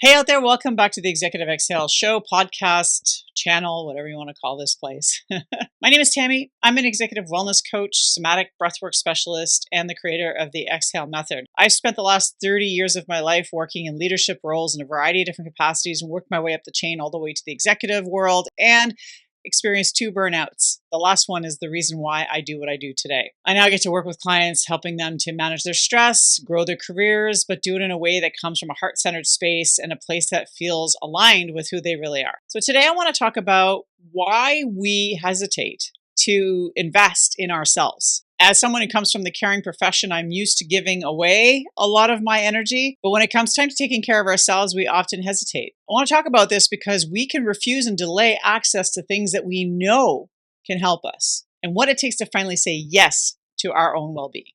Hey out there, welcome back to the Executive Exhale Show, podcast, channel, whatever you want to call this place. My name is Tammy. I'm an executive wellness coach, somatic breathwork specialist, and the creator of the Exhale Method. I've spent the last 30 years of my life working in leadership roles in a variety of different capacities and worked my way up the chain all the way to the executive world and experienced 2 burnouts. The last one is the reason why I do what I do today. I now get to work with clients, helping them to manage their stress, grow their careers, but do it in a way that comes from a heart-centered space and a place that feels aligned with who they really are. So today I want to talk about why we hesitate to invest in ourselves. As someone who comes from the caring profession, I'm used to giving away a lot of my energy. But when it comes time to taking care of ourselves, we often hesitate. I want to talk about this because we can refuse and delay access to things that we know can help us and what it takes to finally say yes to our own well-being.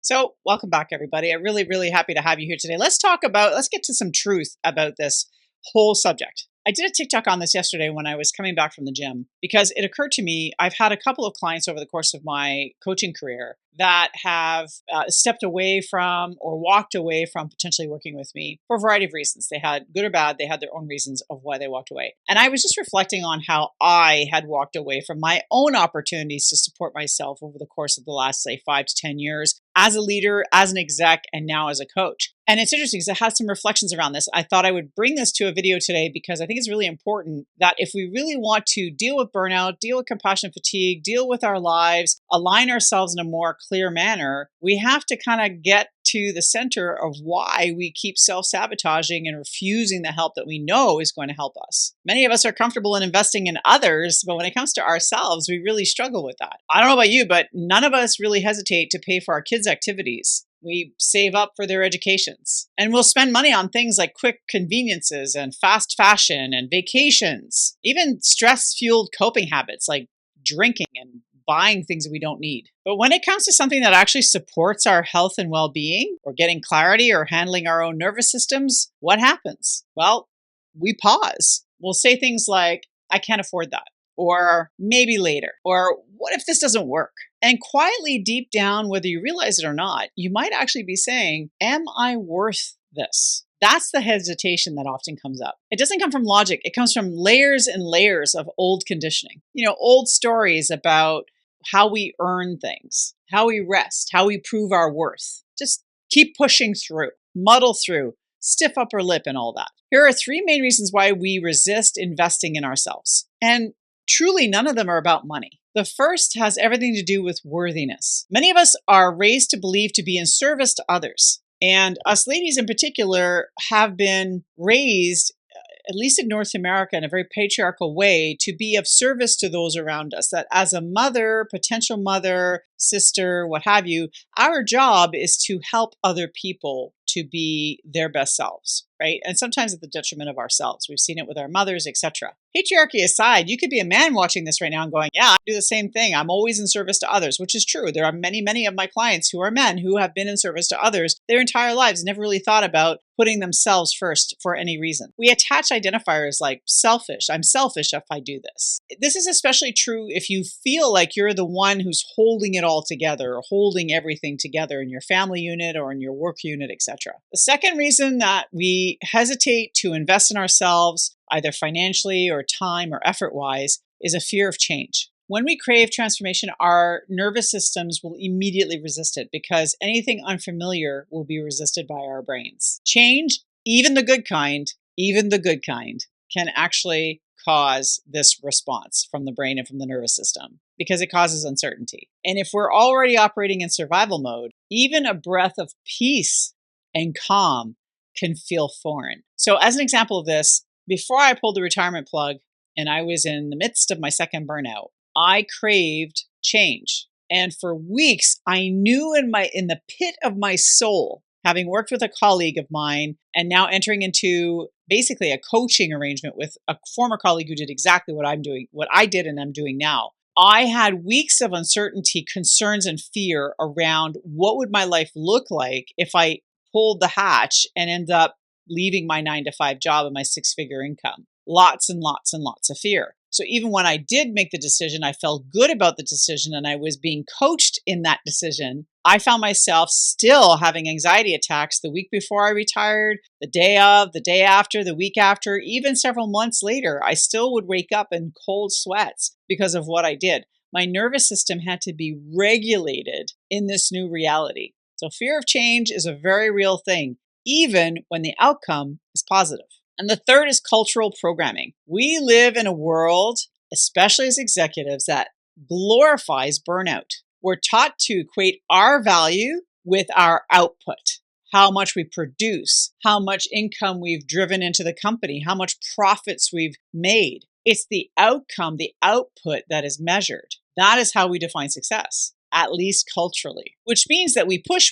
So welcome back, everybody. I'm really happy to have you here today. Let's get to some truth about this whole subject. I did a TikTok on this yesterday when I was coming back from the gym because it occurred to me, I've had a couple of clients over the course of my coaching career that have stepped away from or walked away from potentially working with me for a variety of reasons. They had, good or bad, they had their own reasons of why they walked away. And I was just reflecting on how I had walked away from my own opportunities to support myself over the course of the last, say, 5 to 10 years as a leader, as an exec, and now as a coach. And it's interesting because I had some reflections around this. I thought I would bring this to a video today because I think it's really important that if we really want to deal with burnout, deal with compassion fatigue, deal with our lives, align ourselves in a more clear manner, we have to kind of get to the center of why we keep self-sabotaging and refusing the help that we know is going to help us. Many of us are comfortable in investing in others, but when it comes to ourselves, we really struggle with that. I don't know about you, but none of us really hesitate to pay for our kids' activities. We save up for their educations, and we'll spend money on things like quick conveniences and fast fashion and vacations, even stress-fueled coping habits like drinking and buying things that we don't need. But when it comes to something that actually supports our health and well-being, or getting clarity or handling our own nervous systems, what happens? Well, we pause. We'll say things like, I can't afford that, or maybe later, or what if this doesn't work? And quietly deep down, whether you realize it or not, you might actually be saying, am I worth this? That's the hesitation that often comes up. It doesn't come from logic. It comes from layers and layers of old conditioning. Old stories about how we earn things, how we rest, how we prove our worth. Just keep pushing through, muddle through, stiff upper lip and all that. Here are 3 main reasons why we resist investing in ourselves. And truly, none of them are about money. The first has everything to do with worthiness. Many of us are raised to believe to be in service to others. And us ladies in particular have been raised, at least in North America, in a very patriarchal way, to be of service to those around us. That as a mother, potential mother, sister, what have you, our job is to help other people to be their best selves, right? And sometimes at the detriment of ourselves. We've seen it with our mothers, etc. Patriarchy aside, you could be a man watching this right now and going, yeah, I do the same thing. I'm always in service to others, which is true. There are many of my clients who are men who have been in service to others their entire lives, never really thought about putting themselves first for any reason. We attach identifiers like selfish. I'm selfish if I do this. This is especially true if you feel like you're the one who's holding it all together or holding everything together in your family unit or in your work unit, etc. The second reason that we hesitate to invest in ourselves, either financially or time or effort-wise, is a fear of change. When we crave transformation, our nervous systems will immediately resist it because anything unfamiliar will be resisted by our brains. Change, even the good kind, can actually cause this response from the brain and from the nervous system because it causes uncertainty. And if we're already operating in survival mode, even a breath of peace and calm can feel foreign. So as an example of this, before I pulled the retirement plug and I was in the midst of my second burnout, I craved change. And for weeks, I knew in the pit of my soul, having worked with a colleague of mine and now entering into basically a coaching arrangement with a former colleague who did exactly what I did and I'm doing now. I had weeks of uncertainty, concerns, and fear around what would my life look like if I pulled the hatch and end up leaving my 9-to-5 job and my 6-figure income. Lots and lots and lots of fear. So even when I did make the decision, I felt good about the decision and I was being coached in that decision. I found myself still having anxiety attacks the week before I retired, the day of, the day after, the week after, even several months later. I still would wake up in cold sweats because of what I did. My nervous system had to be regulated in this new reality. So fear of change is a very real thing, even when the outcome is positive. And the third is cultural programming. We live in a world, especially as executives, that glorifies burnout. We're taught to equate our value with our output, how much we produce, how much income we've driven into the company, how much profits we've made. It's the outcome, the output that is measured. That is how we define success, at least culturally, which means that we push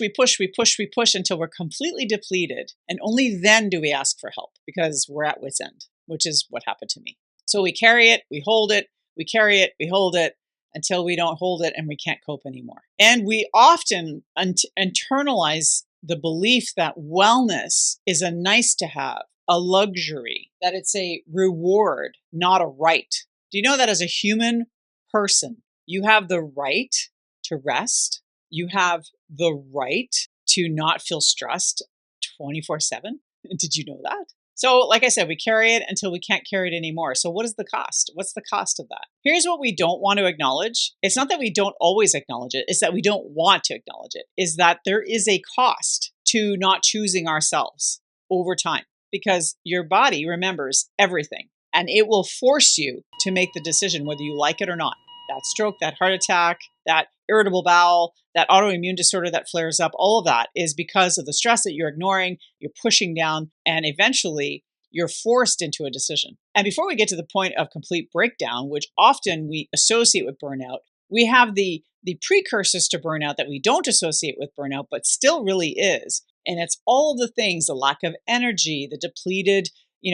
until we're completely depleted. And only then do we ask for help because we're at wit's end, which is what happened to me. So we carry it, we hold it, we carry it, we hold it until we don't hold it and we can't cope anymore. And we often internalize the belief that wellness is a nice to have, a luxury, that it's a reward, not a right. Do you know that as a human person, you have the right to rest? You have the right to not feel stressed 24/7? Did you know that? So, like I said, we carry it until we can't carry it anymore. So what is the cost? What's the cost of that? Here's what we don't want to acknowledge. It's not that we don't always acknowledge it. It's that we don't want to acknowledge it. Is that there is a cost to not choosing ourselves over time because your body remembers everything and it will force you to make the decision whether you like it or not. That stroke, that heart attack, that irritable bowel, that autoimmune disorder that flares up, all of that is because of the stress that you're ignoring, you're pushing down, and eventually you're forced into a decision. And before we get to the point of complete breakdown, which often we associate with burnout, we have the precursors to burnout that we don't associate with burnout, but still really is. And it's all of the things, the lack of energy, the depleted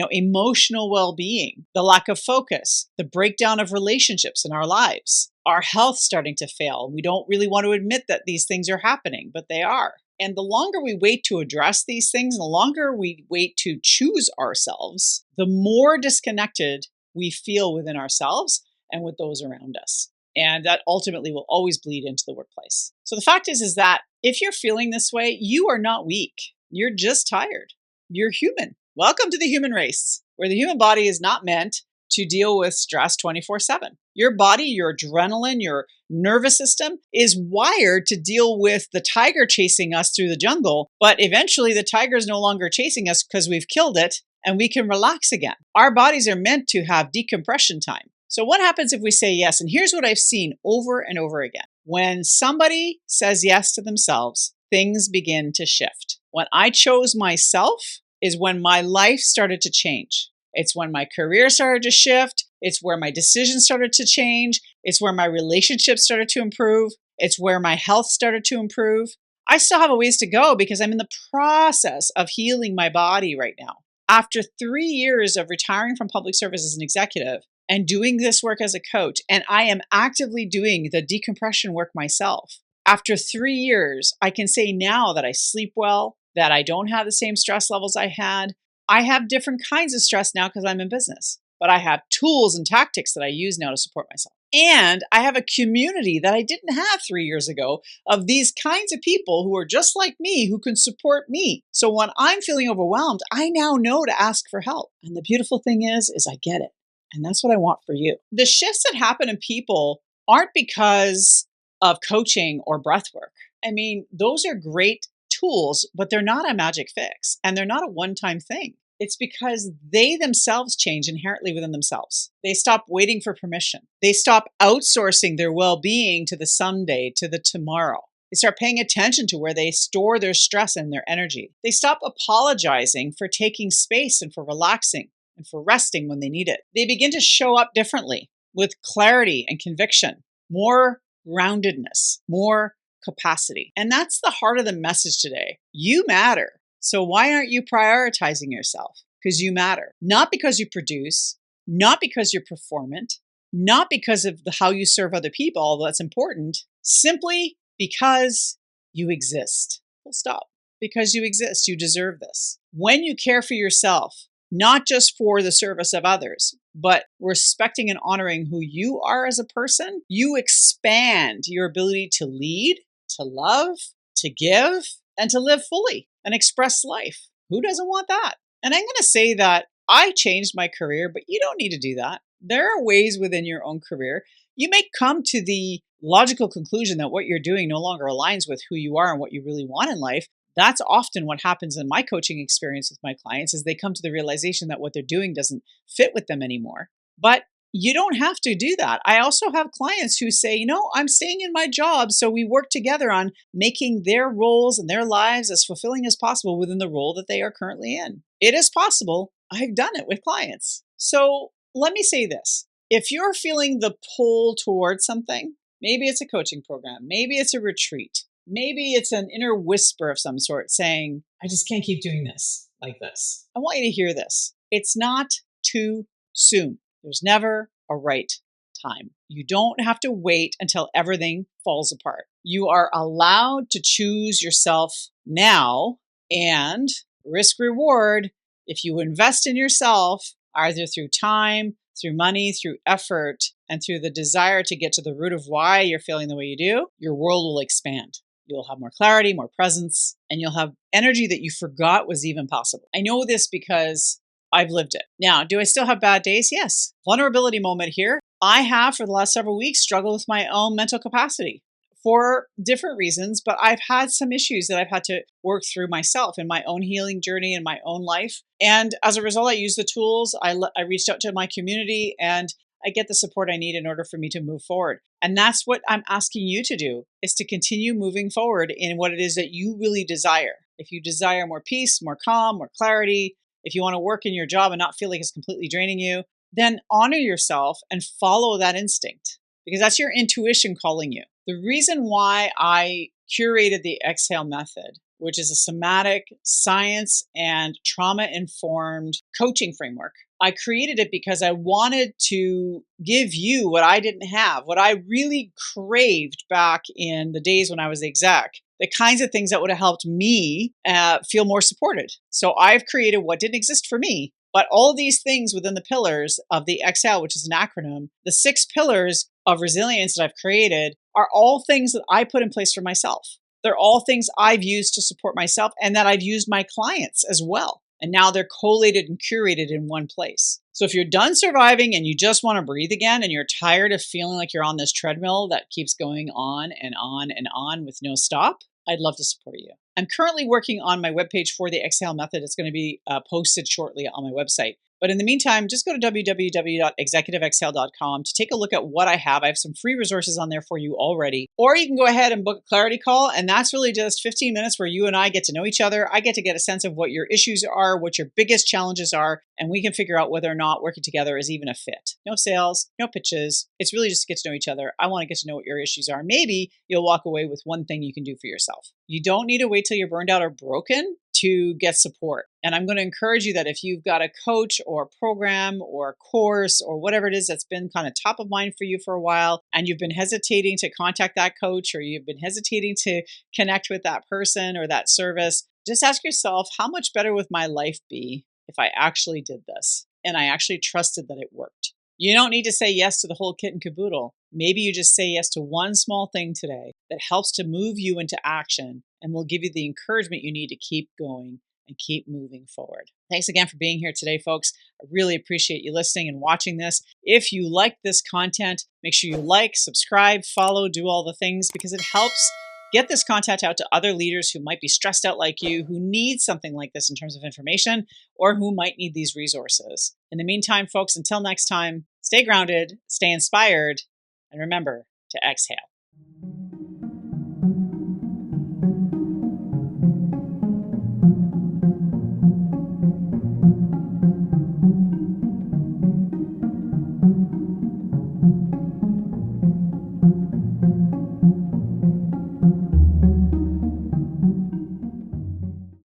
emotional well-being, the lack of focus, the breakdown of relationships in our lives, our health starting to fail. We don't really want to admit that these things are happening, but they are. And the longer we wait to address these things, and the longer we wait to choose ourselves, the more disconnected we feel within ourselves and with those around us. And that ultimately will always bleed into the workplace. So the fact is that if you're feeling this way, you are not weak. You're just tired. You're human. Welcome to the human race, where the human body is not meant to deal with stress 24/7. Your body, your adrenaline, your nervous system is wired to deal with the tiger chasing us through the jungle, but eventually the tiger is no longer chasing us because we've killed it and we can relax again. Our bodies are meant to have decompression time. So what happens if we say yes? And here's what I've seen over and over again. When somebody says yes to themselves, things begin to shift. When I chose myself, is when my life started to change. It's when my career started to shift. It's where my decisions started to change. It's where my relationships started to improve. It's where my health started to improve. I still have a ways to go because I'm in the process of healing my body right now. After 3 years of retiring from public service as an executive and doing this work as a coach, and I am actively doing the decompression work myself. After 3 years, I can say now that I sleep well, that I don't have the same stress levels I had. I have different kinds of stress now because I'm in business, but I have tools and tactics that I use now to support myself. And I have a community that I didn't have 3 years ago of these kinds of people who are just like me, who can support me. So when I'm feeling overwhelmed, I now know to ask for help. And the beautiful thing is I get it. And that's what I want for you. The shifts that happen in people aren't because of coaching or breath work. I mean, those are great tools, but they're not a magic fix and they're not a one-time thing. It's because they themselves change inherently within themselves. They stop waiting for permission. They stop outsourcing their well-being to the someday, to the tomorrow. They start paying attention to where they store their stress and their energy. They stop apologizing for taking space and for relaxing and for resting when they need it. They begin to show up differently with clarity and conviction, more groundedness, more capacity. And that's the heart of the message today. You matter. So why aren't you prioritizing yourself? Because you matter. Not because you produce, not because you're performant, not because of how you serve other people, although that's important, simply because you exist. Full stop. Because you exist, you deserve this. When you care for yourself, not just for the service of others, but respecting and honoring who you are as a person, you expand your ability to lead, to love, to give, and to live fully and express life. Who doesn't want that? And I'm going to say that I changed my career, but you don't need to do that. There are ways within your own career. You may come to the logical conclusion that what you're doing no longer aligns with who you are and what you really want in life. That's often what happens in my coaching experience with my clients is they come to the realization that what they're doing doesn't fit with them anymore. But you don't have to do that. I also have clients who say, I'm staying in my job. So we work together on making their roles and their lives as fulfilling as possible within the role that they are currently in. It is possible. I've done it with clients. So let me say this. If you're feeling the pull towards something, maybe it's a coaching program, maybe it's a retreat, maybe it's an inner whisper of some sort saying, I just can't keep doing this like this. I want you to hear this. It's not too soon. There's never a right time. You don't have to wait until everything falls apart. You are allowed to choose yourself now, and risk reward, if you invest in yourself, either through time, through money, through effort, and through the desire to get to the root of why you're feeling the way you do, your world will expand. You'll have more clarity, more presence, and you'll have energy that you forgot was even possible. I know this because I've lived it. Now, do I still have bad days? Yes. Vulnerability moment here. I have, for the last several weeks, struggled with my own mental capacity for different reasons, but I've had some issues that I've had to work through myself in my own healing journey in my own life. And as a result, I use the tools. I reached out to my community and I get the support I need in order for me to move forward. And that's what I'm asking you to do, is to continue moving forward in what it is that you really desire. If you desire more peace, more calm, more clarity, if you want to work in your job and not feel like it's completely draining you, then honor yourself and follow that instinct, because that's your intuition calling you. The reason why I curated the Exhale method, which is a somatic, science, and trauma-informed coaching framework, I created it because I wanted to give you what I didn't have, what I really craved back in the days when I was the exec, the kinds of things that would have helped me feel more supported. So I've created what didn't exist for me, but all these things within the pillars of the Exhale, which is an acronym, the 6 pillars of resilience that I've created are all things that I put in place for myself. They're all things I've used to support myself and that I've used my clients as well. And now they're collated and curated in one place. So if you're done surviving and you just want to breathe again and you're tired of feeling like you're on this treadmill that keeps going on and on and on with no stop, I'd love to support you. I'm currently working on my webpage for the Exhale method. It's going to be posted shortly on my website. But in the meantime, just go to www.executiveexhale.com to take a look at what I have. I have some free resources on there for you already. Or you can go ahead and book a clarity call. And that's really just 15 minutes where you and I get to know each other. I get to get a sense of what your issues are, what your biggest challenges are, and we can figure out whether or not working together is even a fit. No sales, no pitches. It's really just to get to know each other. I want to get to know what your issues are. Maybe you'll walk away with one thing you can do for yourself. You don't need to wait till you're burned out or broken to get support. And I'm going to encourage you that if you've got a coach or a program or a course or whatever it is that's been kind of top of mind for you for a while, and you've been hesitating to contact that coach, or you've been hesitating to connect with that person or that service, just ask yourself, how much better would my life be if I actually did this and I actually trusted that it worked? You don't need to say yes to the whole kit and caboodle. Maybe you just say yes to one small thing today that helps to move you into action and will give you the encouragement you need to keep going and keep moving forward. Thanks again for being here today, folks. I really appreciate you listening and watching this. If you like this content, make sure you like, subscribe, follow, do all the things, because it helps get this content out to other leaders who might be stressed out like you, who need something like this in terms of information, or who might need these resources. In the meantime, folks, until next time, stay grounded, stay inspired, and remember to exhale.